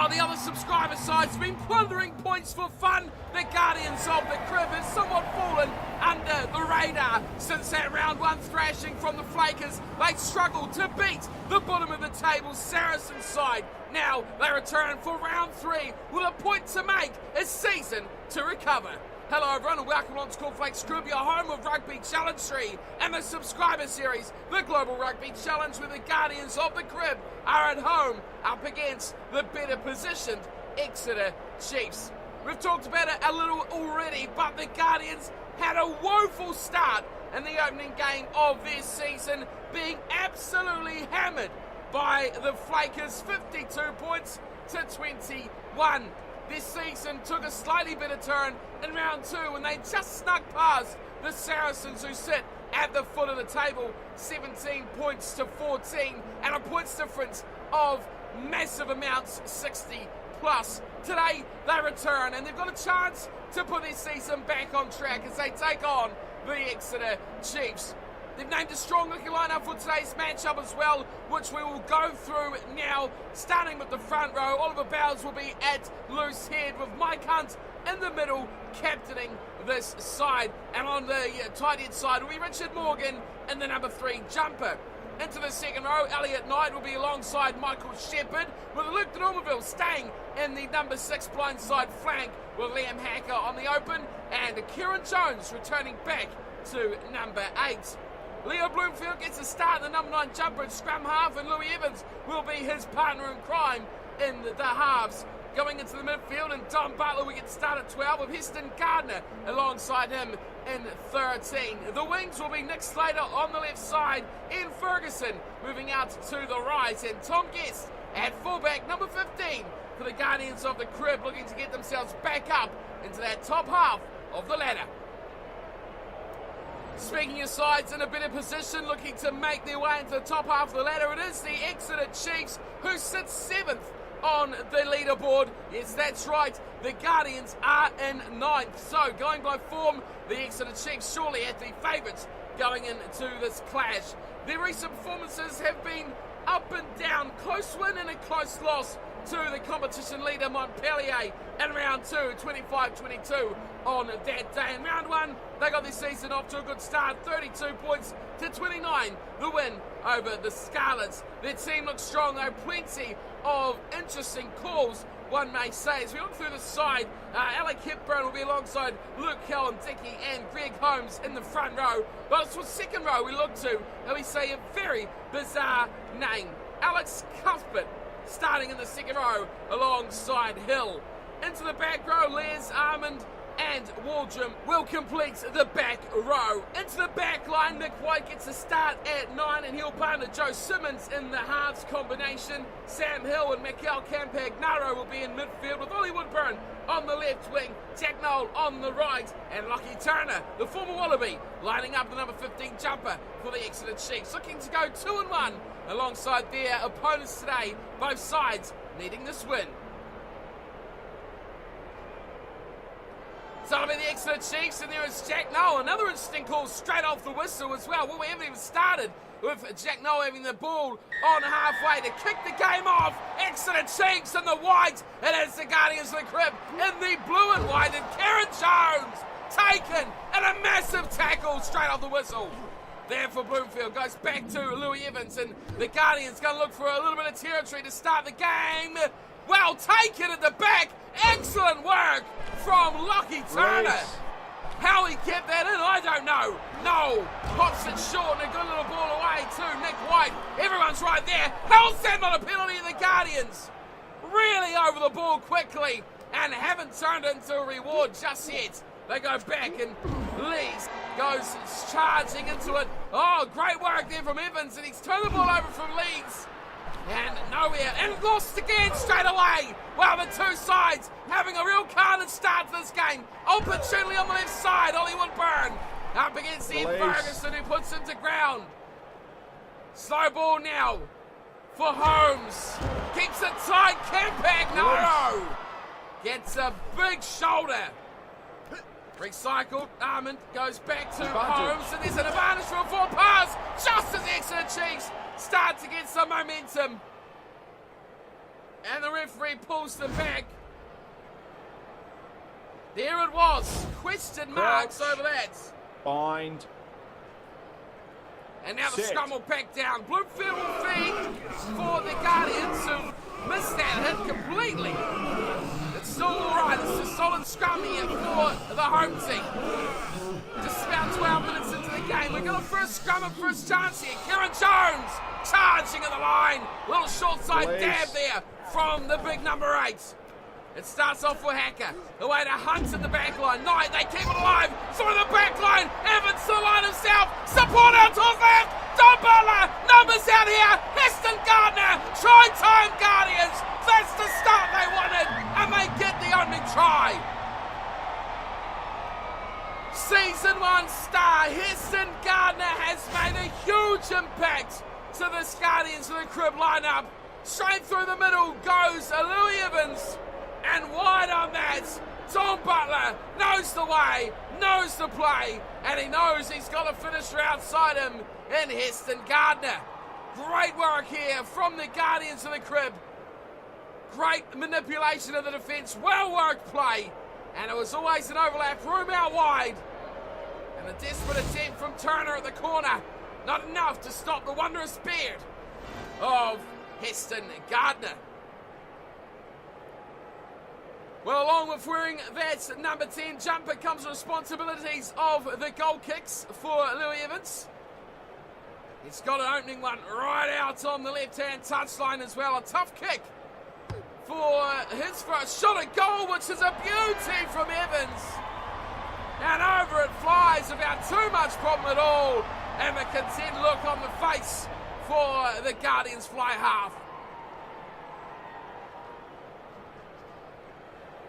While the other subscriber sides have been plundering points for fun, the Guardians of the Crib have somewhat fallen under the radar since that round one thrashing from the Flakers. They struggled to beat the bottom of the table Saracen side. Now they return for round three with a point to make, a season to recover. Hello everyone and welcome on to Cornflakes Crib, your home of Rugby Challenge 3 and the subscriber series, the Global Rugby Challenge, where the Guardians of the Crib are at home up against the better positioned Exeter Chiefs. We've talked about it a little already, but the Guardians had a woeful start in the opening game of this season, being absolutely hammered by the Flakers, 52 points to 21. This season took a slightly better turn in round two when they just snuck past the Saracens, who sit at the foot of the table, 17 points to 14, and a points difference of massive amounts, 60 plus. Today they return and they've got a chance to put their season back on track as they take on the Exeter Chiefs. They've named a strong-looking lineup for today's matchup as well, which we will go through now. Starting with the front row, Oliver Bowles will be at loose head with Mike Hunt in the middle, captaining this side. And on the tight end side will be Richard Morgan in the number 3 jumper. Into the second row, Elliot Knight will be alongside Michael Shepherd, with Luke de Normanville staying in the number 6 blindside flank with Liam Hacker on the open, and Kieran Jones returning back to number 8. Leo Bloomfield gets a start in the number 9 jumper at scrum half, and Louis Evans will be his partner in crime in the halves. Going into the midfield, and Don Butler will get started at 12 with Heston Gardner alongside him in 13. The wings will be Nick Slater on the left side, Ian Ferguson moving out to the right, and Tom Guest at fullback, number 15 for the Guardians of the Crib, looking to get themselves back up into that top half of the ladder. Speaking of sides in a better position, looking to make their way into the top half of the ladder, it is the Exeter Chiefs, who sit 7th on the leaderboard. Yes, that's right, the Guardians are in 9th. So, going by form, the Exeter Chiefs surely at the favourites going into this clash. Their recent performances have been up and down, close win and a close loss to the competition leader Montpellier in round 2, 25-22 on that day. In round 1, they got this season off to a good start, 32 points to 29, the win over the Scarlets. Their team looks strong though, plenty of interesting calls, one may say. As we look through the side, Alec Hepburn will be alongside Luke Cowan-Dickey and Greg Holmes in the front row. But it's for second row we look to, and we say a very bizarre name, Alex Cuthbert, starting in the second row alongside Hill. Into the back row, Les Armand and Waldrum will complete the back row. Into the back line, Nick White gets a start at 9, and he'll partner Joe Simmons in the halves combination. Sam Hill and Mikel Campagnaro will be in midfield, with Ollie Woodburn on the left wing, Jack Noel on the right, and Lockie Turner, the former Wallaby, lining up the number 15 jumper for the Exeter Chiefs, looking to go 2-1 alongside their opponents today, both sides needing this win. So it'll be the Exeter Chiefs, and there is Jack Noel. Another interesting call straight off the whistle as well. Well, we haven't even started with Jack Noel having the ball on halfway to kick the game off. Exeter Chiefs in the white. It is the Guardians of the Crib in the blue and white. And Kieran Jones taken and a massive tackle straight off the whistle. There for Bloomfield, goes back to Louis Evans, and the Guardians going to look for a little bit of territory to start the game. Well taken at the back. Excellent work from Lockie Turner. How he kept that in, I don't know. No, pops it short and a good little ball away to Nick White. Everyone's right there. How's that not a penalty of the Guardians? Really over the ball quickly and haven't turned it into a reward just yet. They go back and Lees goes charging into it. Oh, great work there from Evans, and he's turned the ball over from Leeds. And nowhere, and lost again straight away. Well, the two sides having a real carnage start to this game. Opportunity on the left side, Ollie Woodburn up against Ian Ferguson, who puts him to ground. Slow ball now for Holmes. Keeps it tight, Campagnaro gets a big shoulder. Recycled, Armand goes back to Holmes, and there's an advantage for a forward pass, just as the Exeter Chiefs start to get some momentum. And the referee pulls them back. There it was. Question marks over that. Bind. And now the scrum will back down. Bloomfield will feed for the Guardians who missed that hit completely. It's still alright. It's a solid scrum here for the home team. Just about 12 minutes into the game. We've got a first scrum and first chance here. Kieran Jones charging at the line. Little short side dab there from the big number 8. It starts off for Hacker. Away to Hunt at the back line. Knight, they keep it alive. Through the back line. Evans to the line himself. Support out to his left. Don Butler. Numbers out here. Heston Gardner. Try time Guardians. That's the start they wanted. And they get the only try. Season 1 star Heston Gardner has made a huge impact to this Guardians of the Crib lineup. Straight through the middle goes Louis Evans. And wide on that, Tom Butler knows the way, knows the play, and he knows he's got a finisher outside him in Heston Gardner. Great work here from the Guardians of the Crib. Great manipulation of the defence, well worked play, and it was always an overlap, room out wide. And a desperate attempt from Turner at the corner. Not enough to stop the wondrous beard of Heston Gardner. Well, along with wearing that number 10 jumper comes the responsibilities of the goal kicks for Louis Evans. He's got an opening one right out on the left-hand touchline as well. A tough kick for his first shot at goal, which is a beauty from Evans. And over it flies without too much problem at all. And the content look on the face for the Guardians fly half.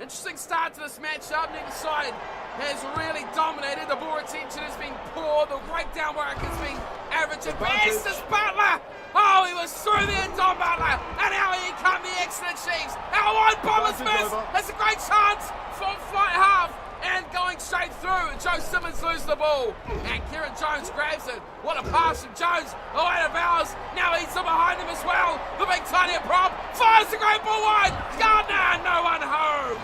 Interesting start to this matchup. Neither side has really dominated. The ball retention has been poor. The breakdown work has been average at best. It's Butler. Oh, he was through there, Don Butler. And now here come the Exeter Chiefs. Our wide bombers miss. That's a great chance for flight half. And going straight through, Joe Simmons loses the ball. And Kieran Jones grabs it. What a pass from Jones. Away to Bowers. Now he's behind him as well. The big tiny prop. Fires the great ball wide. Gardner, no one home.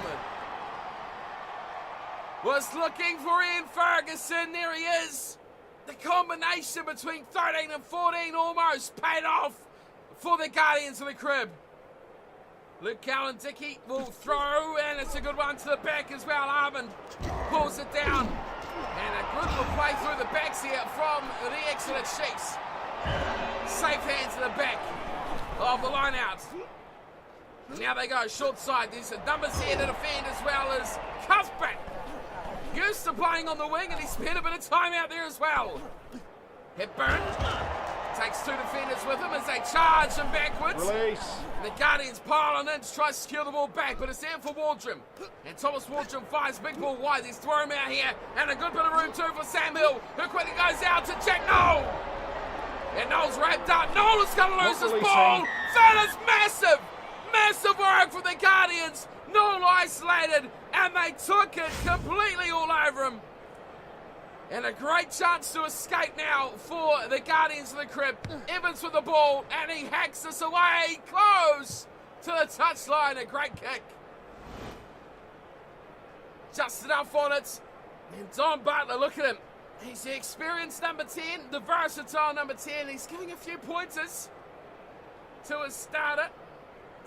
Was looking for Ian Ferguson. There he is. The combination between 13 and 14 almost paid off for the Guardians of the Crib. Luke Cowan-Dickey will throw, and it's a good one to the back as well. Armand pulls it down, and a good little play through the backs here from the Exeter Chiefs. Safe hands to the back of the line out. Now they go short side. There's numbers here to defend as well as Cuthbert. Used to playing on the wing, and he spent a bit of time out there as well. Hepburn takes 2 defenders with him as they charge him backwards. Release. The Guardians pile on in to try to secure the ball back, but it's there for Waldrum. And Thomas Waldrum fires big ball wide. He's thrown him out here, and a good bit of room too for Sam Hill, who quickly goes out to Jack Knoll. And Knoll's wrapped up. Knoll is going to lose this ball. That is massive. Massive work from the Guardians. Knoll isolated, and they took it completely all over him. And a great chance to escape now for the Guardians of the Crib. Evans with the ball, and he hacks us away close to the touchline. A great kick. Just enough on it. And Don Butler, look at him. He's the experienced number 10, the versatile number 10. He's giving a few pointers to his starter.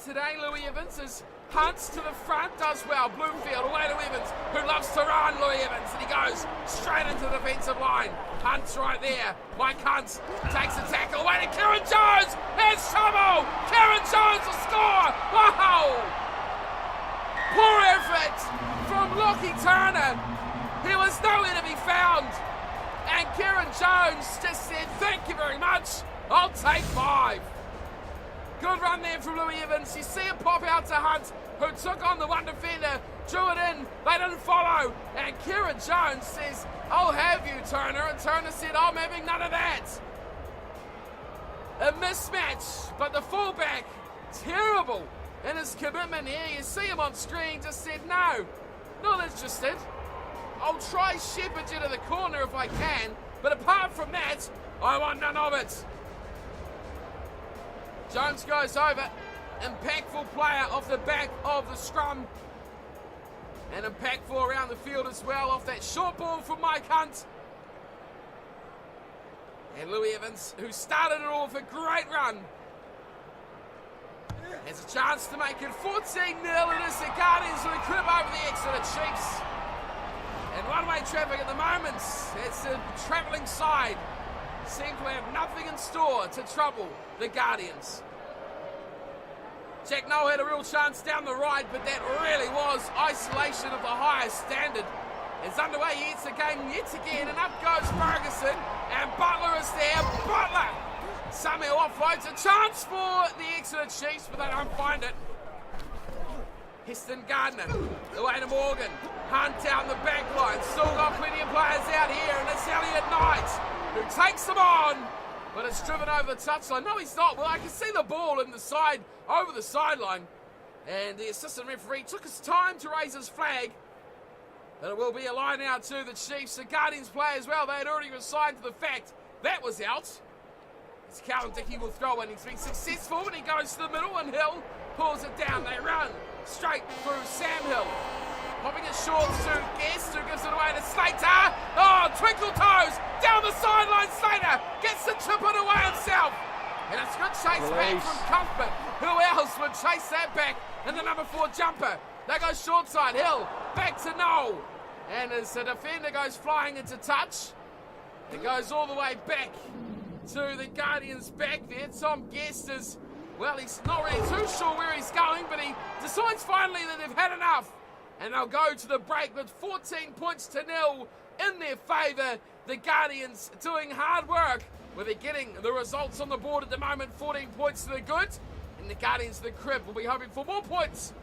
Today, Louis Evans is Hunts to the front, does well. Bloomfield away to Evans, who loves to run, Louis Evans, and he goes straight into the defensive line. Hunt's right there. Mike Hunt takes a tackle away to Kieran Jones. Here's trouble. Kieran Jones will score. Wow! Poor effort from Lockie Turner. He was nowhere to be found. And Kieran Jones just said, thank you very much. I'll take 5. Good run there from Louis Evans. You see him pop out to Hunt, who took on the one defender, drew it in, they didn't follow. And Kieran Jones says, I'll have you, Turner. And Turner said, I'm having none of that. A mismatch, but the fullback, terrible in his commitment here. You see him on screen, just said, no, not interested. I'll try shepherd you to the corner if I can, but apart from that, I want none of it. Jones goes over, impactful player off the back of the scrum. And impactful around the field as well off that short ball from Mike Hunt. And Louis Evans, who started it off a great run, has a chance to make it 14-0. It is the Guardians with a crib over the Exeter Chiefs. And one-way traffic at the moment. It's the travelling side. Seem to have nothing in store to trouble the Guardians. Jack Noel had a real chance down the right, but that really was isolation of the highest standard. It's underway, he hits the game yet again, and up goes Ferguson, and Butler is there. Butler somehow offloads a chance for the Exeter Chiefs, but they don't find it. Heston Gardner, away to Morgan. Hunt out in the back line. Still got plenty of players out here, and it's Elliot Knight who takes them on, but it's driven over the touchline. No, he's not. Well, I can see the ball in the side, over the sideline, and the assistant referee took his time to raise his flag. But it will be a line out to the Chiefs. The Guardians play as well. They had already resigned to the fact that was out. It's Callum Dickey will throw in. He's been successful, and he goes to the middle, and Hill pulls it down. They run straight through Sam Hill. Popping it short to Guest, who gives it away to Slater. Oh, twinkle toes down the sideline. Slater gets the chip it away himself. And it's good chase back from Cuthbert. Who else would chase that back? And the number 4 jumper. They go short side. Hill back to Noel. And as the defender goes flying into touch, it goes all the way back to the Guardians back there. Tom Guest is, well, he's not really too sure where he's going, but he decides finally that they've had enough. And they'll go to the break with 14 points to 0 in their favour. The Guardians doing hard work, where they're getting the results on the board at the moment. 14 points to the good. And the Guardians of the crib will be hoping for more points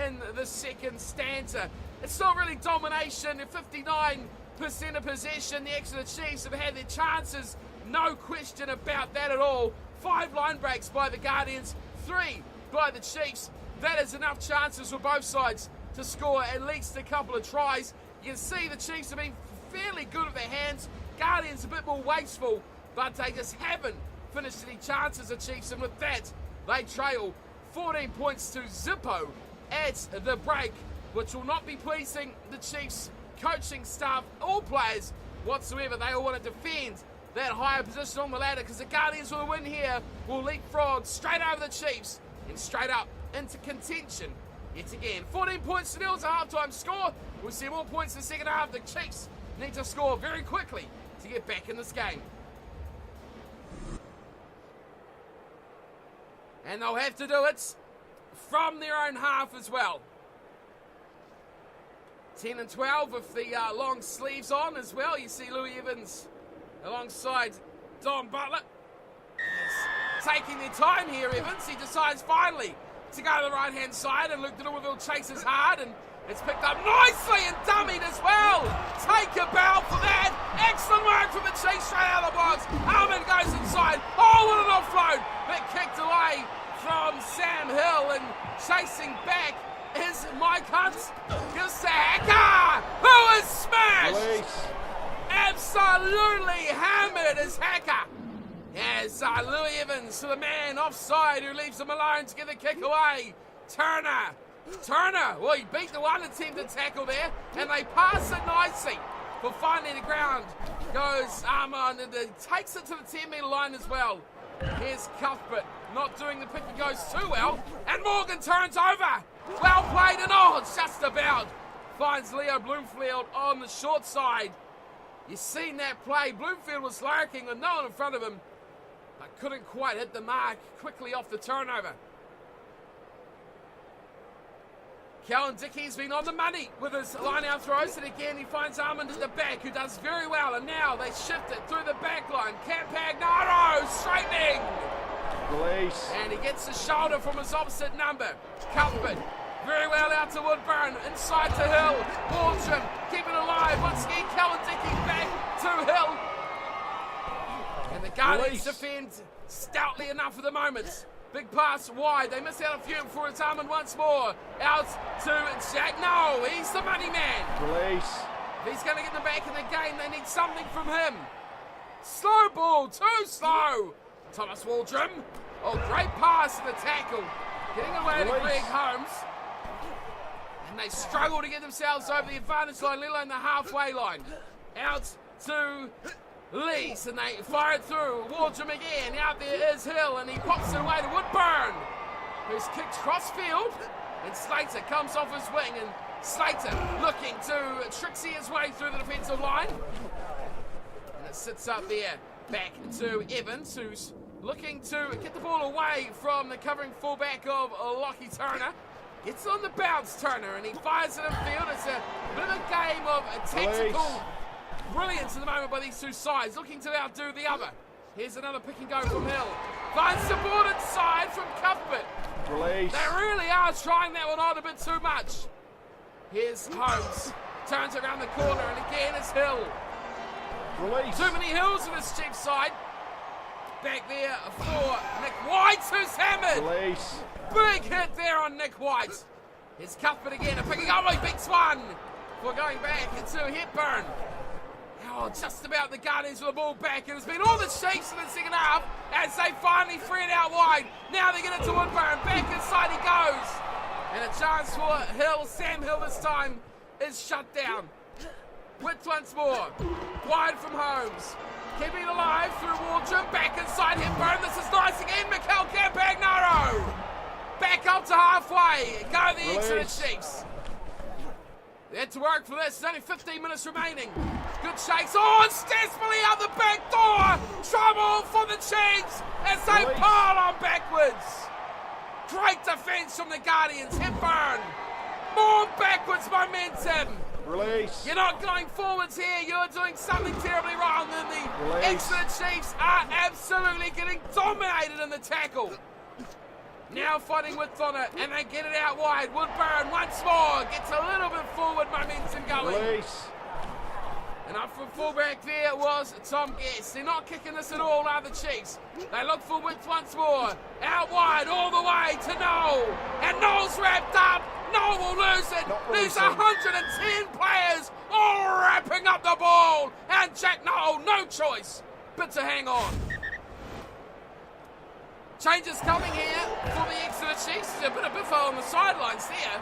in the second stanza. It's not really domination. 59% of possession. The Exeter Chiefs have had their chances. No question about that at all. 5 line breaks by the Guardians. 3 by the Chiefs. That is enough chances for both sides to score at least a couple of tries. You can see the Chiefs have been fairly good with their hands. Guardians a bit more wasteful, but they just haven't finished any chances, the Chiefs, and with that, they trail 14 points to Zippo at the break, which will not be pleasing the Chiefs coaching staff or players whatsoever. They all want to defend that higher position on the ladder, because the Guardians with a win here will leapfrog straight over the Chiefs and straight up into contention yet again. 14 points to 0 is a half-time score. We'll see more points in the second half. The Chiefs need to score very quickly to get back in this game. And they'll have to do it from their own half as well. 10 and 12 with the long sleeves on as well. You see Louis Evans alongside Don Butler. Taking their time here, Evans. He decides finally to go to the right-hand side, and Luke Littleville chases hard, and it's picked up nicely and dummied as well. Take a bow for that. Excellent work from the Chiefs straight out of the box. Almond goes inside. Oh, what an offload. But kicked away from Sam Hill, and chasing back is Mike Hunt. Gives to Hacker, who is smashed. Absolutely hammered is Hacker. Yes, Louis Evans to the man offside, who leaves him alone to get the kick away. Turner, well, he beat the one attempted tackle there, and they pass it nicely. For finally the ground goes Armand, and he takes it to the 10-metre line as well. Here's Cuthbert, not doing the pick and goes too well, and Morgan turns over. Well played, and it's just about finds Leo Bloomfield on the short side. You've seen that play. Bloomfield was lurking with no one in front of him, but couldn't quite hit the mark quickly off the turnover. Callum Dickey's been on the money with his line-out throws, and again he finds Armand at the back, who does very well, and now they shift it through the back line. Campagnaro straightening. Release. And he gets the shoulder from his opposite number. Cuthbert very well out to Woodburn, inside to Hill. Waldrum keeping alive. Once again, Callum Dickey back to Hill. And the Guardians defend stoutly enough for the moment. Big pass wide. They miss out a few before it's Armand once more. Out to Jack. No, he's the money man. Release. If he's going to get them back in the game, they need something from him. Slow ball, too slow. Thomas Waldrum. Oh, great pass to the tackle. Getting away to Release. Greg Holmes. And they struggle to get themselves over the advantage line, let alone the halfway line. Out to Lees, and they fire it through. Waldrum again. Out there is Hill, and he pops it away to Woodburn, who's kicked cross-field. And Slater comes off his wing, and Slater looking to tricksy his way through the defensive line. And it sits up there, back to Evans, who's looking to get the ball away from the covering fullback of Lockie Turner. Gets on the bounce, Turner, and he fires it in field. It's a bit of a game of tactical brilliance at the moment by these two sides, looking to outdo the other. Here's another pick and go from Hill. Finds the board inside from Cuthbert. Release. They really are trying that one on a bit too much. Here's Holmes. Turns around the corner, and again it's Hill. Release. Too many Hills on this Chiefs side. Back there for Nick White, who's hammered. Release. Big hit there on Nick White. Here's Cuthbert again, and picking up, he beats one. We're going back to Hepburn. Oh, just about the Guardians with the ball back. It has been all the Chiefs in the second half as they finally free it out wide. Now they get it to Woodburn. Back inside he goes. And a chance for Hill. Sam Hill this time is shut down. Width once more. Wide from Holmes. Keeping it alive through Waldrum. Back inside Hepburn. This is nice again. Mikel Campagnaro. Back up to halfway. Go the Exeter Chiefs. They had to work for this. There's only 15 minutes remaining. Good shakes. Oh, it's desperately out the back door. Trouble for the Chiefs as they pile on backwards. Great defense from the Guardians. Hepburn. More backwards momentum. Release. You're not going forwards here. You're doing something terribly wrong. And the Release. Exeter Chiefs are absolutely getting dominated in the tackle. Now fighting width on it, and they get it out wide. Woodburn once more gets a little bit forward momentum going. Release. And up from fullback there was Tom Guest. They're not kicking this at all, are the Chiefs. They look for width once more. Out wide, all the way to Noel. And Noel's wrapped up. Noel will lose it. There's 110 players all wrapping up the ball. And Jack Noel, no choice but to hang on. Changes coming here for the Exeter Chiefs. There's a bit of biffo on the sidelines there.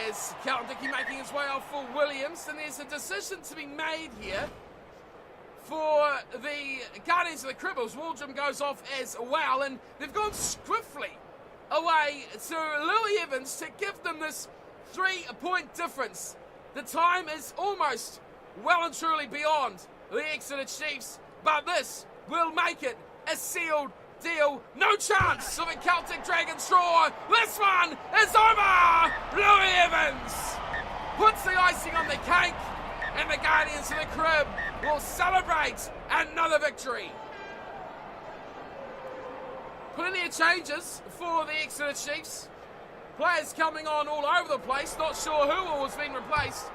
As Carlton Dickey making his way off for Williams. And there's a decision to be made here for the Guardians of the Cribbles. Waldrum goes off as well. And they've gone swiftly away to Louis Evans to give them this 3-point difference. The time is almost well and truly beyond the Exeter Chiefs. But this will make it a sealed deal. No chance of a Celtic Dragons draw. This one is over. Louis Evans puts the icing on the cake, and the Guardians of the Crib will celebrate another victory. Plenty of changes for the Exeter Chiefs. Players coming on all over the place. Not sure who all has been replaced,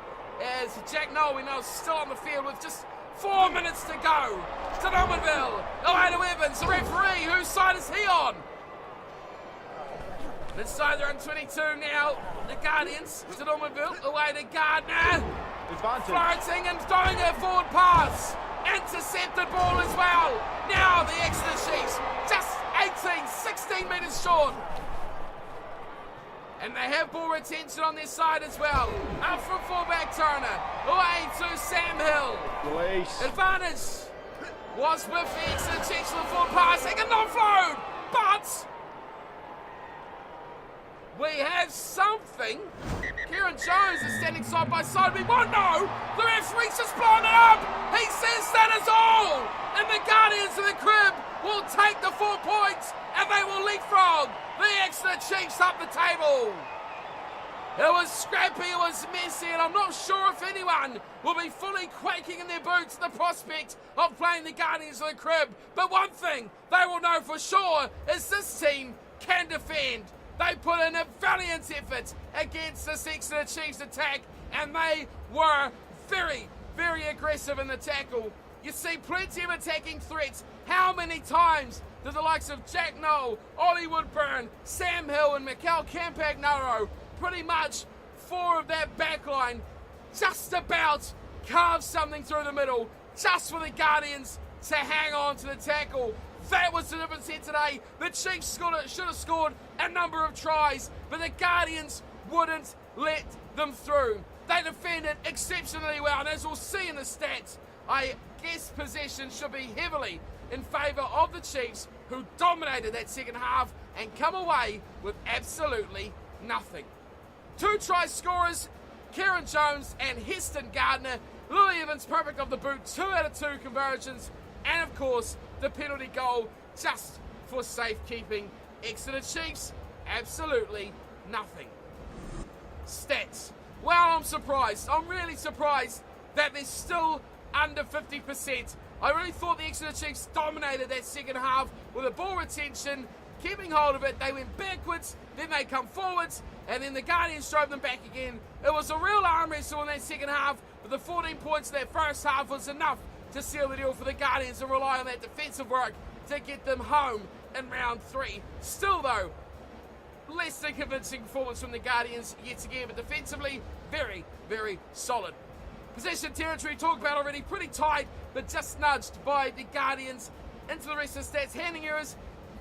as Jack Noel, we know, is still on the field with just 4 minutes to go. To Normanville, away to Evans, the referee. Whose side is he on? This side they're on 22 now. The Guardians to Normanville, away to Gardner. Advantage. Florenting and throwing a forward pass. Intercepted ball as well. Now the Exeter Chiefs just 16 metres short. And they have ball retention on their side as well. Up from fullback Turner. Away to Sam Hill. Release. Advantage was with the Exeter Chiefs for the forward pass. They can not float, but we have something. Kieran Jones is standing side by side. We won't know. The referee's just blown it up. He says that is all. And the Guardians of the Crib will take the 4 points, and they will leapfrog the Exeter Chiefs up the table. It was scrappy, it was messy, and I'm not sure if anyone will be fully quaking in their boots at the prospect of playing the Guardians of the Crib. But one thing they will know for sure is this team can defend. They put in a valiant effort against this Exeter Chiefs attack, and they were very, very aggressive in the tackle. You see plenty of attacking threats. How many times did the likes of Jack Noel, Ollie Woodburn, Sam Hill, and Mikel Campagnaro pretty much 4 of that backline just about carve something through the middle, just for the Guardians to hang on to the tackle? That was the difference here today. The Chiefs should have scored a number of tries, but the Guardians wouldn't let them through. They defended exceptionally well, and as we'll see in the stats, I guess possession should be heavily in favour of the Chiefs, who dominated that second half and come away with absolutely nothing. 2 try scorers, Kieran Jones and Heston Gardner. Louis Evans, perfect off the boot, 2 out of 2 conversions, and of course, the penalty goal just for safekeeping. Exeter Chiefs, absolutely nothing. Stats. Well, I'm surprised. I'm really surprised that they're still under 50%. I really thought the Exeter Chiefs dominated that second half with a ball retention, keeping hold of it. They went backwards, then they come forwards, and then the Guardians drove them back again. It was a real arm wrestle in that second half, but the 14 points in that first half was enough to seal the deal for the Guardians and rely on that defensive work to get them home in round 3. Still though, less than convincing performance from the Guardians yet again, but defensively, very, very solid. Possession territory, talked about already, pretty tight, but just nudged by the Guardians. Into the rest of the stats, handing errors,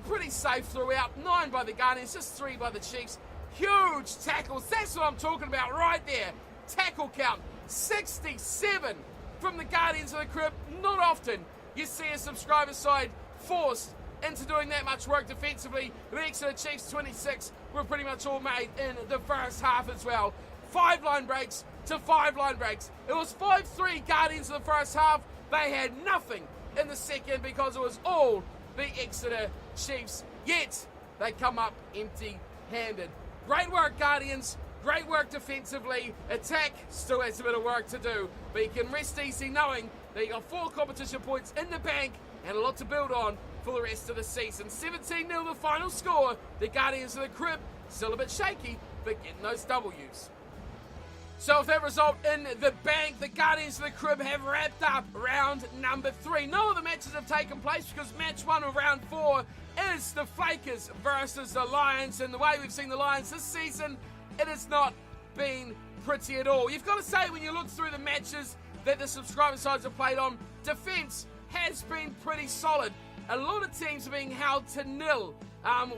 pretty safe throughout. 9 by the Guardians, just 3 by the Chiefs. Huge tackles, that's what I'm talking about right there. Tackle count, 67 from the Guardians of the Crib. Not often you see a subscriber side forced into doing that much work defensively. The Exeter Chiefs 26 were pretty much all made in the first half as well. 5 line breaks to 5 line breaks. It was 5-3 Guardians in the first half. They had nothing in the second because it was all the Exeter Chiefs. Yet they come up empty-handed. Great work, Guardians. Great work defensively. Attack still has a bit of work to do, but you can rest easy knowing that you got 4 competition points in the bank and a lot to build on for the rest of the season. 17-0 the final score. The Guardians of the Crib still a bit shaky, but getting those W's. So with that result in the bank, the Guardians of the Crib have wrapped up round number 3. No other matches have taken place because match 1 of round 4 is the Flakers versus the Lions. And the way we've seen the Lions this season, it has not been pretty at all. You've got to say, when you look through the matches that the subscriber sides have played on, defence has been pretty solid. A lot of teams are being held to nil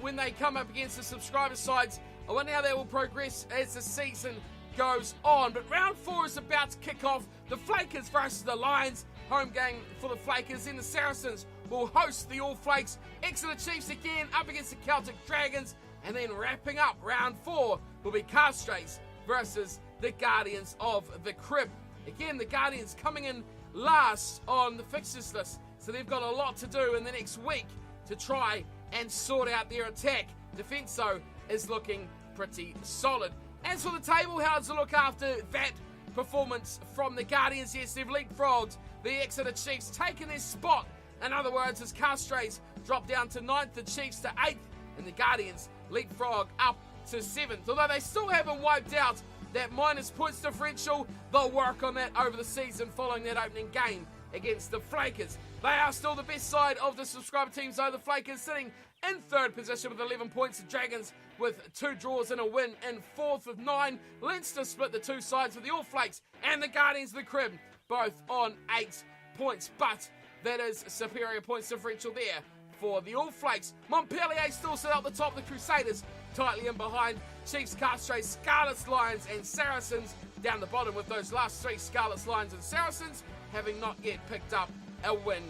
when they come up against the subscriber sides. I wonder how they will progress as the season goes on. But round 4 is about to kick off. The Flakers versus the Lions. Home game for the Flakers. Then the Saracens will host the All Flakes. Exeter Chiefs again up against the Celtic Dragons. And then wrapping up round 4 will be Castres versus the Guardians of the Crib. Again, the Guardians coming in last on the fixtures list, so they've got a lot to do in the next week to try and sort out their attack. Defence, though, is looking pretty solid. As for the table, how does it look after that performance from the Guardians? Yes, they've leapfrogged the Exeter Chiefs, taking their spot. In other words, as Castres drop down to 9th, the Chiefs to 8th, and the Guardians leapfrog up to 7th. Although they still haven't wiped out that minus points differential, they'll work on that over the season following that opening game against the Flakers. They are still the best side of the subscriber teams, though. The Flakers sitting in 3rd position with 11 points. The Dragons with 2 draws and a win in 4th with 9. Leinster split the 2 sides with the All Flakes and the Guardians of the Crib, both on 8 points. But that is superior points differential there for the All Flakes. Montpellier still sit up the top. The Crusaders tightly in behind. Chiefs, Castres, Scarlets, Lions and Saracens down the bottom, with those last 3, Scarlets, Lions and Saracens, having not yet picked up a win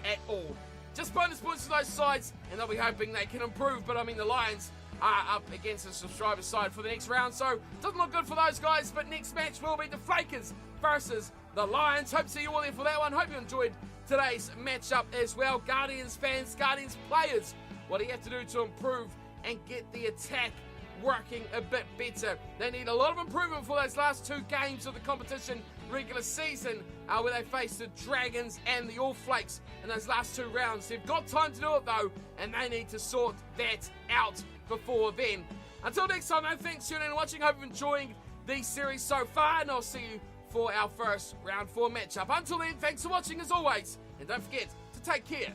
at all. Just bonus points for those sides, and they'll be hoping they can improve. But I mean, the Lions are up against the subscriber side for the next round, so doesn't look good for those guys. But next match will be the Flakers versus the Lions. Hope to see you all there for that one. Hope you enjoyed today's matchup as well. Guardians fans, Guardians players, what do you have to do to improve and get the attack working a bit better? They need a lot of improvement for those last 2 games of the competition regular season, where they face the Dragons and the All Flakes in those last 2 rounds. They've got time to do it though, and they need to sort that out before then. Until next time, no thanks for tuning in and watching. Hope you're enjoying the series so far, and I'll see you for our first round 4 matchup. Until then, thanks for watching as always, and don't forget to take care